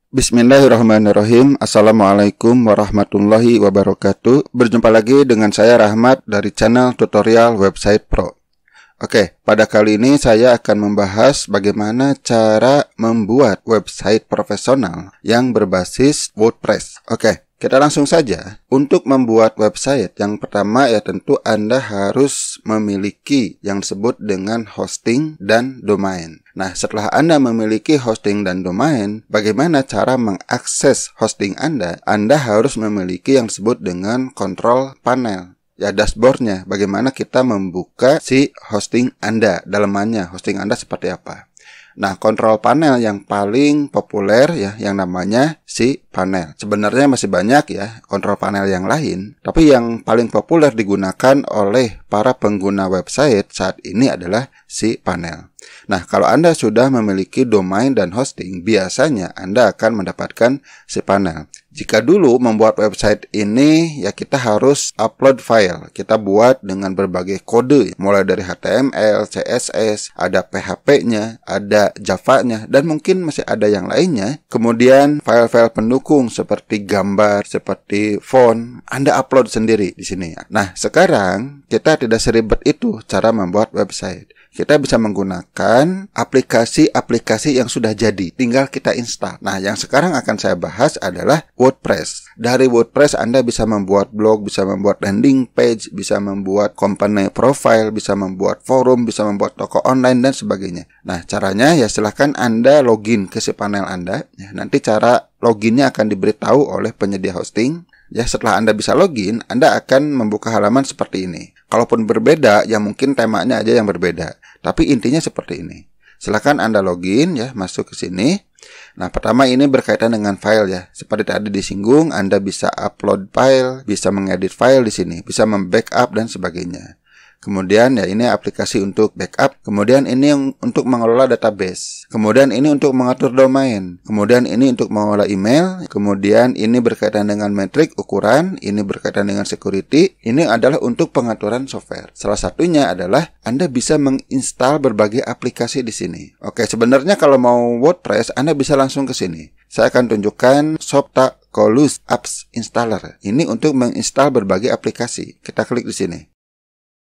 Bismillahirrahmanirrahim. Assalamualaikum warahmatullahi wabarakatuh. Berjumpa lagi dengan saya Rahmat dari channel tutorial website pro. Oke, pada kali ini saya akan membahas bagaimana cara membuat website profesional yang berbasis WordPress. Oke, kita langsung saja. Untuk membuat website, yang pertama ya tentu Anda harus memiliki yang disebut dengan hosting dan domain. Nah, setelah Anda memiliki hosting dan domain, bagaimana cara mengakses hosting Anda? Anda harus memiliki yang disebut dengan control panel. Ya, dashboardnya, bagaimana kita membuka si hosting Anda, dalamannya, hosting Anda seperti apa. Nah, control panel yang paling populer ya, yang namanya si panel. Sebenarnya masih banyak ya, control panel yang lain. Tapi yang paling populer digunakan oleh para pengguna website saat ini adalah si panel. Nah, kalau Anda sudah memiliki domain dan hosting, biasanya Anda akan mendapatkan si panel. Jika dulu membuat website ini, ya kita harus upload file. Kita buat dengan berbagai kode, mulai dari HTML, CSS, ada PHP-nya, ada Java-nya, dan mungkin masih ada yang lainnya. Kemudian file-file pendukung seperti gambar, seperti font, Anda upload sendiri di sini. Nah, sekarang kita tidak seribet itu cara membuat website. Kita bisa menggunakan aplikasi-aplikasi yang sudah jadi, tinggal kita install. Nah, yang sekarang akan saya bahas adalah WordPress. Dari WordPress Anda bisa membuat blog, bisa membuat landing page, bisa membuat company profile, bisa membuat forum, bisa membuat toko online, dan sebagainya. Nah, caranya ya silahkan Anda login ke si panel Anda. Ya, nanti cara loginnya akan diberitahu oleh penyedia hosting. Ya, setelah Anda bisa login, Anda akan membuka halaman seperti ini. Kalaupun berbeda, ya mungkin temanya aja yang berbeda. Tapi intinya seperti ini. Silakan Anda login ya, masuk ke sini. Nah, pertama ini berkaitan dengan file ya. Seperti tadi disinggung, Anda bisa upload file, bisa mengedit file di sini, bisa membackup dan sebagainya. Kemudian ya ini aplikasi untuk backup. Kemudian ini yang untuk mengelola database. Kemudian ini untuk mengatur domain. Kemudian ini untuk mengelola email. Kemudian ini berkaitan dengan metrik, ukuran. Ini berkaitan dengan security. Ini adalah untuk pengaturan software. Salah satunya adalah Anda bisa menginstal berbagai aplikasi di sini. Oke, sebenarnya kalau mau WordPress, Anda bisa langsung ke sini. Saya akan tunjukkan Softaculous Apps Installer. Ini untuk menginstal berbagai aplikasi. Kita klik di sini.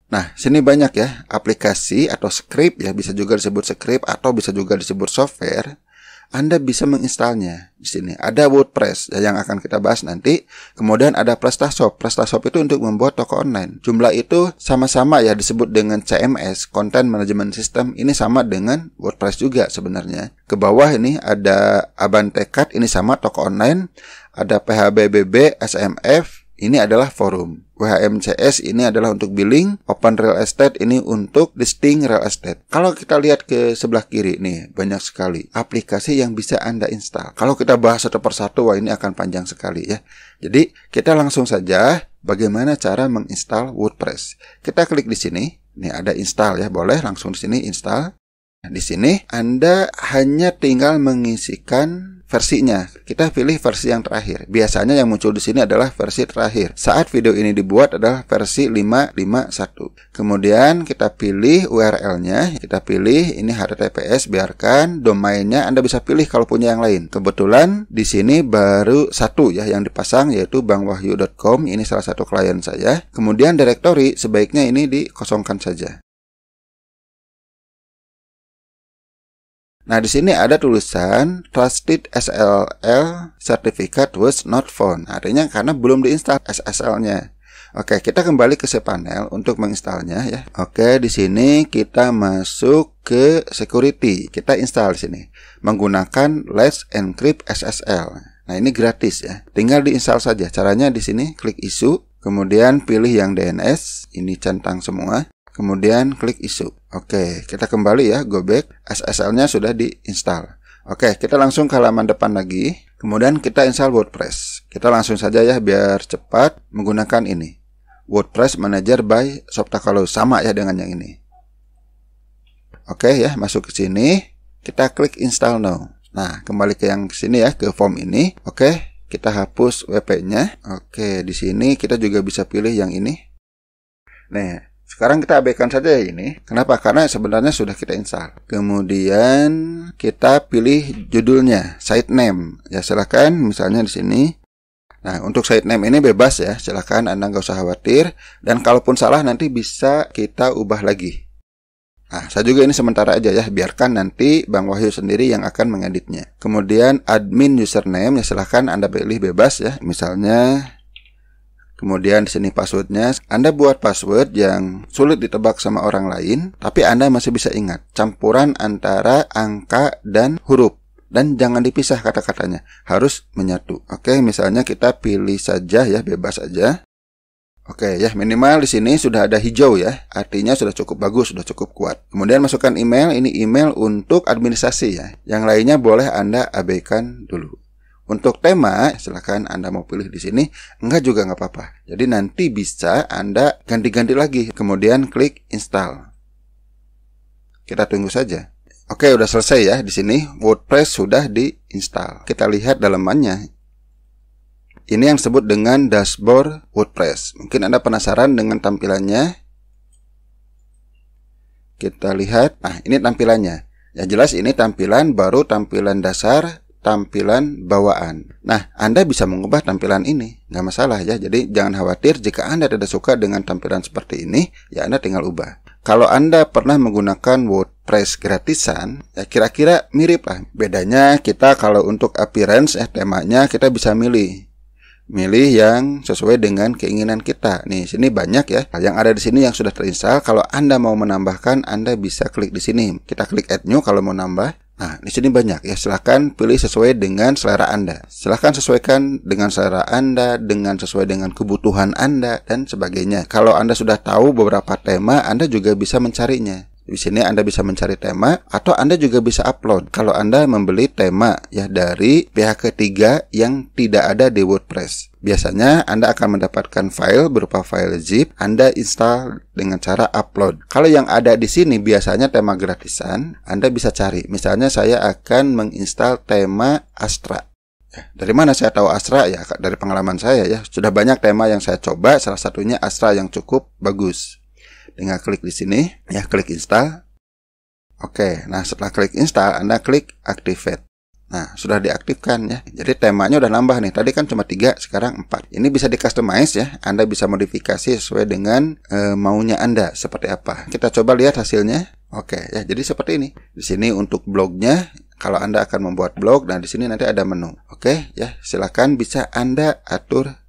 Nah, sini banyak ya aplikasi atau script ya, bisa juga disebut script atau bisa juga disebut software. Anda bisa menginstalnya. Di sini ada WordPress ya, yang akan kita bahas nanti. Kemudian ada PrestaShop. PrestaShop itu untuk membuat toko online. Jumlah itu sama-sama ya disebut dengan CMS, Content Management System. Ini sama dengan WordPress juga sebenarnya. Ke bawah ini ada Abantekat, ini sama toko online. Ada PHBBB, SMF. Ini adalah forum. WHMCS ini adalah untuk billing. Open Real Estate ini untuk listing real estate. Kalau kita lihat ke sebelah kiri nih, banyak sekali aplikasi yang bisa Anda install. Kalau kita bahas satu persatu, wah ini akan panjang sekali ya. Jadi kita langsung saja bagaimana cara menginstal WordPress. Kita klik di sini. Nih ada install ya, boleh langsung di sini install. Nah, di sini Anda hanya tinggal mengisikan versinya. Kita pilih versi yang terakhir. Biasanya yang muncul di sini adalah versi terakhir. Saat video ini dibuat adalah versi 551. Kemudian kita pilih URL-nya. Kita pilih ini HTTPS, biarkan. Domainnya Anda bisa pilih kalau punya yang lain. Kebetulan di sini baru satu ya yang dipasang, yaitu bangwahyu.com. Ini salah satu klien saya. Kemudian directory sebaiknya ini dikosongkan saja. Nah, di sini ada tulisan Trusted SSL Certificate was not found. Artinya karena belum diinstal SSL-nya. Oke, kita kembali ke cPanel untuk menginstalnya ya. Oke, di sini kita masuk ke security. Kita install di sini menggunakan Let's Encrypt SSL. Nah, ini gratis ya. Tinggal diinstal saja. Caranya di sini klik issue, kemudian pilih yang DNS, ini centang semua. Kemudian klik issue. Oke, kita kembali ya, go back. SSL-nya sudah diinstal. Oke, kita langsung ke halaman depan lagi. Kemudian kita install WordPress. Kita langsung saja ya, biar cepat menggunakan ini. WordPress Manager by Softaculous, sama ya dengan yang ini. Oke ya, masuk ke sini. Kita klik install now. Nah, kembali ke yang sini ya, ke form ini. Oke, kita hapus WP-nya. Oke, di sini kita juga bisa pilih yang ini. Nah, Sekarang kita abaikan saja ini. Kenapa? Karena sebenarnya sudah kita install. Kemudian kita pilih judulnya, site name. Ya silahkan, misalnya di sini. Nah, untuk site name ini bebas ya. Silahkan Anda nggak usah khawatir. Dan kalaupun salah nanti bisa kita ubah lagi. Nah, saya juga ini sementara aja ya. Biarkan nanti Bang Wahyu sendiri yang akan mengeditnya. Kemudian admin username, ya silahkan Anda pilih bebas ya. Misalnya... Kemudian di sini passwordnya, Anda buat password yang sulit ditebak sama orang lain, tapi Anda masih bisa ingat. Campuran antara angka dan huruf. Dan jangan dipisah kata-katanya, harus menyatu. Oke, misalnya kita pilih saja ya, bebas aja. Oke ya, minimal di sini sudah ada hijau ya, artinya sudah cukup bagus, sudah cukup kuat. Kemudian masukkan email, ini email untuk administrasi ya. Yang lainnya boleh Anda abaikan dulu. Untuk tema, silakan Anda mau pilih di sini, enggak juga nggak apa-apa. Jadi nanti bisa Anda ganti-ganti lagi, kemudian klik install. Kita tunggu saja. Oke, udah selesai ya di sini. WordPress sudah diinstal. Kita lihat dalamannya. Ini yang disebut dengan dashboard WordPress. Mungkin Anda penasaran dengan tampilannya. Kita lihat. Nah, ini tampilannya. Ya jelas ini tampilan baru, tampilan dasar, tampilan bawaan. Nah, Anda bisa mengubah tampilan ini, nggak masalah ya. Jadi jangan khawatir jika Anda tidak suka dengan tampilan seperti ini, ya Anda tinggal ubah. Kalau Anda pernah menggunakan WordPress gratisan, ya kira-kira mirip lah. Bedanya kita kalau untuk appearance, temanya kita bisa milih yang sesuai dengan keinginan kita. Nih, sini banyak ya. Yang ada di sini yang sudah terinstall. Kalau Anda mau menambahkan, Anda bisa klik di sini. Kita klik add new kalau mau nambah. Nah, di sini banyak ya. Silahkan pilih sesuai dengan selera Anda. Silahkan sesuaikan dengan selera Anda, dengan sesuai dengan kebutuhan Anda dan sebagainya. Kalau Anda sudah tahu beberapa tema, Anda juga bisa mencarinya. Di sini Anda bisa mencari tema atau Anda juga bisa upload. Kalau Anda membeli tema ya dari pihak ketiga yang tidak ada di WordPress. Biasanya Anda akan mendapatkan file berupa file zip, Anda install dengan cara upload. Kalau yang ada di sini biasanya tema gratisan, Anda bisa cari. Misalnya saya akan menginstal tema Astra. Dari mana saya tahu Astra? Ya dari pengalaman saya ya. Sudah banyak tema yang saya coba, salah satunya Astra yang cukup bagus. Tinggal klik di sini, ya klik install. Oke, nah setelah klik install, Anda klik activate. Nah, sudah diaktifkan ya. Jadi temanya udah nambah nih. Tadi kan cuma 3, sekarang 4. Ini bisa di customize ya. Anda bisa modifikasi sesuai dengan maunya Anda seperti apa. Kita coba lihat hasilnya. Oke, ya jadi seperti ini. Di sini untuk blognya, kalau Anda akan membuat blog, nah di sini nanti ada menu. Oke, ya silakan bisa Anda atur.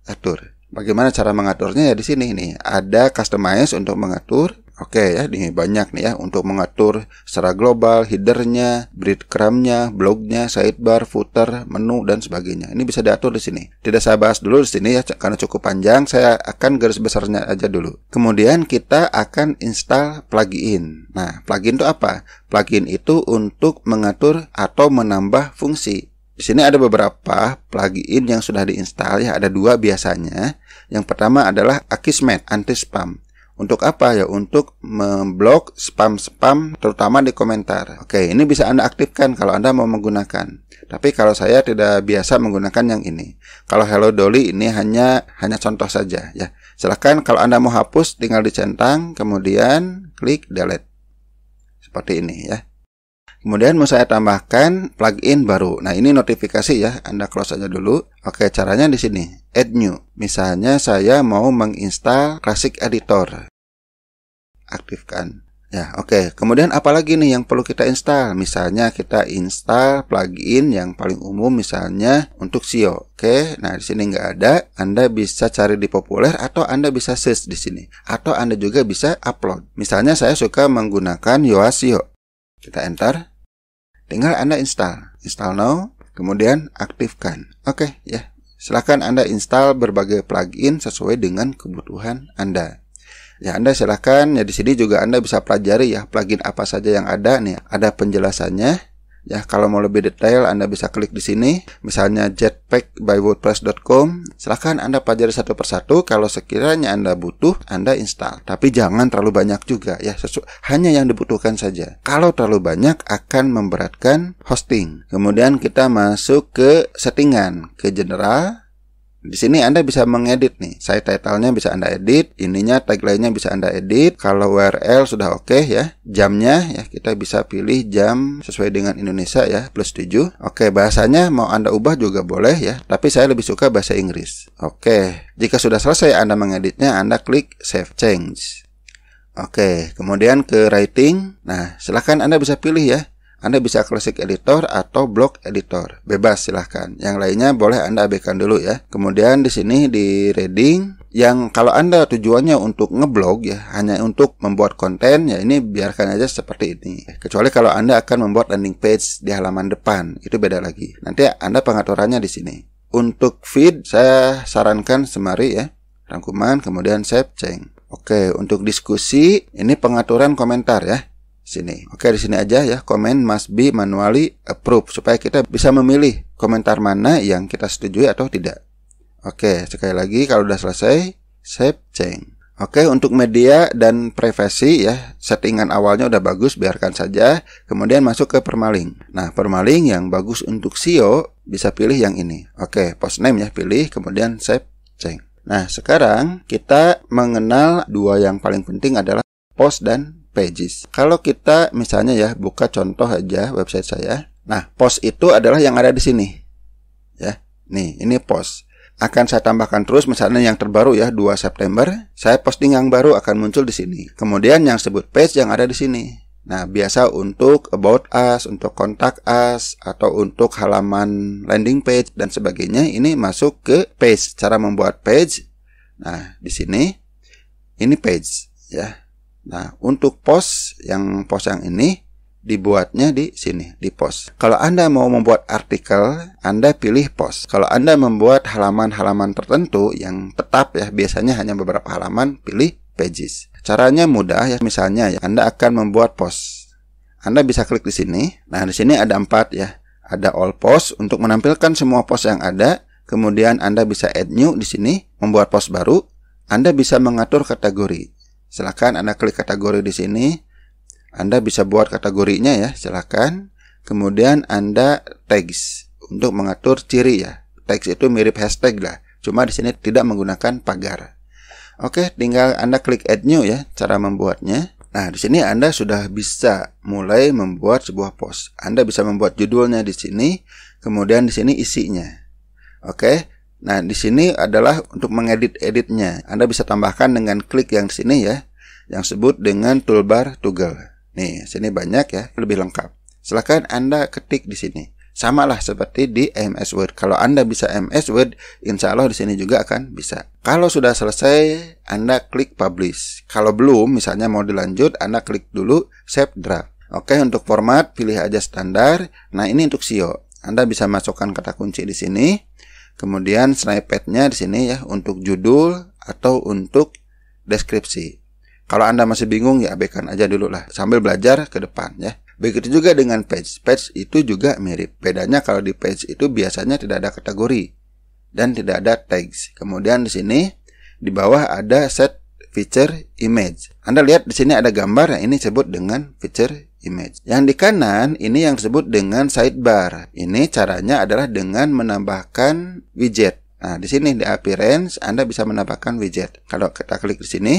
Bagaimana cara mengaturnya ya di sini nih. Ada customize untuk mengatur. Oke ya, ini banyak nih ya untuk mengatur secara global, headernya, breadcrumbnya, blognya, sidebar, footer, menu dan sebagainya. Ini bisa diatur di sini. Tidak saya bahas dulu di sini ya karena cukup panjang. Saya akan garis besarnya aja dulu. Kemudian kita akan install plugin. Nah, plugin itu apa? Plugin itu untuk mengatur atau menambah fungsi. Di sini ada beberapa plugin yang sudah diinstal ya, ada 2 biasanya. Yang pertama adalah Akismet anti-spam. Untuk apa ya? Untuk memblok spam-spam terutama di komentar. Oke, ini bisa Anda aktifkan kalau Anda mau menggunakan. Tapi kalau saya tidak biasa menggunakan yang ini. Kalau Hello Dolly ini hanya contoh saja ya. Silakan kalau Anda mau hapus tinggal dicentang kemudian klik delete. Seperti ini ya. Kemudian mau saya tambahkan plugin baru. Nah, ini notifikasi ya. Anda close aja dulu. Oke, caranya di sini. Add new. Misalnya saya mau menginstal Classic Editor. Aktifkan. Ya, oke. Kemudian apalagi nih yang perlu kita install? Misalnya kita install plugin yang paling umum misalnya untuk SEO. Oke, nah di sini nggak ada. Anda bisa cari di populer atau Anda bisa search di sini. Atau Anda juga bisa upload. Misalnya saya suka menggunakan Yoast SEO. Kita enter. Tinggal Anda install now, kemudian aktifkan. Oke, ya. Silakan Anda install berbagai plugin sesuai dengan kebutuhan Anda. Ya, Anda silakan ya di sini juga Anda bisa pelajari ya plugin apa saja yang ada nih. Ada penjelasannya. Ya, kalau mau lebih detail Anda bisa klik di sini. Misalnya Jetpack by WordPress.com. Silakan Anda pelajari satu persatu. Kalau sekiranya Anda butuh, Anda install. Tapi jangan terlalu banyak juga ya. Hanya yang dibutuhkan saja. Kalau terlalu banyak akan memberatkan hosting. Kemudian kita masuk ke settingan, ke general. Di sini Anda bisa mengedit nih. Site title-nya bisa Anda edit, ininya tagline-nya bisa Anda edit. Kalau URL sudah oke ya. Jamnya ya kita bisa pilih jam sesuai dengan Indonesia ya, +7. Oke, bahasanya mau Anda ubah juga boleh ya, tapi saya lebih suka bahasa Inggris. Oke, jika sudah selesai Anda mengeditnya, Anda klik Save Change. Oke, kemudian ke writing. Nah, silahkan Anda bisa pilih ya. Anda bisa Classic Editor atau Block Editor. Bebas silahkan. Yang lainnya boleh Anda abaikan dulu ya. Kemudian di sini di reading, yang kalau Anda tujuannya untuk ngeblog ya, hanya untuk membuat konten ya, ini biarkan aja seperti ini. Kecuali kalau Anda akan membuat landing page di halaman depan, itu beda lagi. Nanti Anda pengaturannya di sini. Untuk feed saya sarankan semari ya. Rangkuman kemudian save change. Oke, untuk diskusi ini pengaturan komentar ya. Sini. Oke, di sini aja ya. Comment must be manually approved supaya kita bisa memilih komentar mana yang kita setujui atau tidak. Oke, sekali lagi kalau udah selesai, save change. Oke, untuk media dan privasi ya, settingan awalnya udah bagus, biarkan saja. Kemudian masuk ke permaling. Nah, permaling yang bagus untuk SEO bisa pilih yang ini. Oke, post name ya, pilih kemudian save change. Nah, sekarang kita mengenal dua yang paling penting adalah post dan pages. Kalau kita misalnya ya buka contoh aja website saya. Nah, post itu adalah yang ada di sini. Ya. Nih, ini post. Akan saya tambahkan terus misalnya yang terbaru ya 2 September, saya posting yang baru akan muncul di sini. Kemudian yang sebut page yang ada di sini. Nah, biasa untuk about us, untuk contact us atau untuk halaman landing page dan sebagainya ini masuk ke page, cara membuat page. Nah, di sini ini page ya. Nah, untuk post yang ini dibuatnya di sini, di post. Kalau Anda mau membuat artikel, Anda pilih post. Kalau Anda membuat halaman-halaman tertentu yang tetap ya, biasanya hanya beberapa halaman, pilih pages. Caranya mudah ya, misalnya ya, Anda akan membuat post. Anda bisa klik di sini. Nah, di sini ada 4 ya. Ada all post untuk menampilkan semua post yang ada. Kemudian Anda bisa add new di sini, membuat post baru. Anda bisa mengatur kategori. Silakan Anda klik kategori di sini. Anda bisa buat kategorinya ya, silakan. Kemudian Anda tags untuk mengatur ciri ya. Tags itu mirip hashtag lah, cuma di sini tidak menggunakan pagar. Oke, tinggal Anda klik add new ya, cara membuatnya. Nah, di sini Anda sudah bisa mulai membuat sebuah post. Anda bisa membuat judulnya di sini, kemudian di sini isinya. Oke. Nah, di sini adalah untuk mengedit-editnya. Anda bisa tambahkan dengan klik yang di sini ya, yang sebut dengan toolbar toggle. Nih, sini banyak ya, lebih lengkap. Silahkan Anda ketik di sini. Samalah seperti di MS Word. Kalau Anda bisa MS Word, insya Allah di sini juga akan bisa. Kalau sudah selesai, Anda klik publish. Kalau belum, misalnya mau dilanjut, Anda klik dulu save draft. Oke, untuk format pilih aja standar. Nah, ini untuk SEO. Anda bisa masukkan kata kunci di sini. Kemudian snippet-nya di sini ya untuk judul atau untuk deskripsi. Kalau Anda masih bingung ya abaikan aja dulu lah sambil belajar ke depan ya. Begitu juga dengan page. Page itu juga mirip. Bedanya kalau di page itu biasanya tidak ada kategori dan tidak ada tags. Kemudian di sini di bawah ada set feature image. Anda lihat di sini ada gambar yang ini disebut dengan feature image. Yang di kanan ini yang disebut dengan sidebar. Ini caranya adalah dengan menambahkan widget. Nah, di sini di appearance Anda bisa menambahkan widget. Kalau kita klik di sini,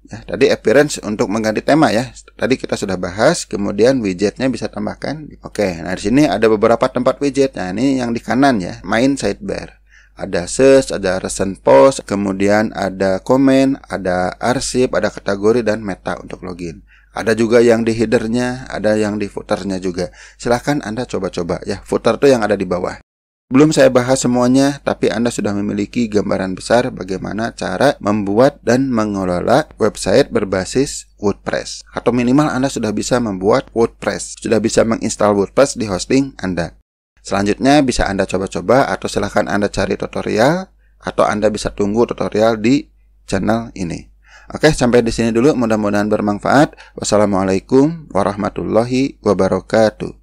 ya, tadi appearance untuk mengganti tema ya. Tadi kita sudah bahas, kemudian widgetnya bisa tambahkan. Oke, nah di sini ada beberapa tempat widget. Nah, ini yang di kanan ya, main sidebar. Ada search, ada recent post, kemudian ada komen, ada arsip, ada kategori dan meta untuk login. Ada juga yang di headernya, ada yang di footernya juga. Silahkan Anda coba-coba ya. Footer itu yang ada di bawah. Belum saya bahas semuanya, tapi Anda sudah memiliki gambaran besar bagaimana cara membuat dan mengelola website berbasis WordPress. Atau minimal Anda sudah bisa membuat WordPress. Sudah bisa menginstal WordPress di hosting Anda. Selanjutnya bisa Anda coba-coba atau silahkan Anda cari tutorial. Atau Anda bisa tunggu tutorial di channel ini. Oke, sampai di sini dulu. Mudah-mudahan bermanfaat. Wassalamualaikum warahmatullahi wabarakatuh.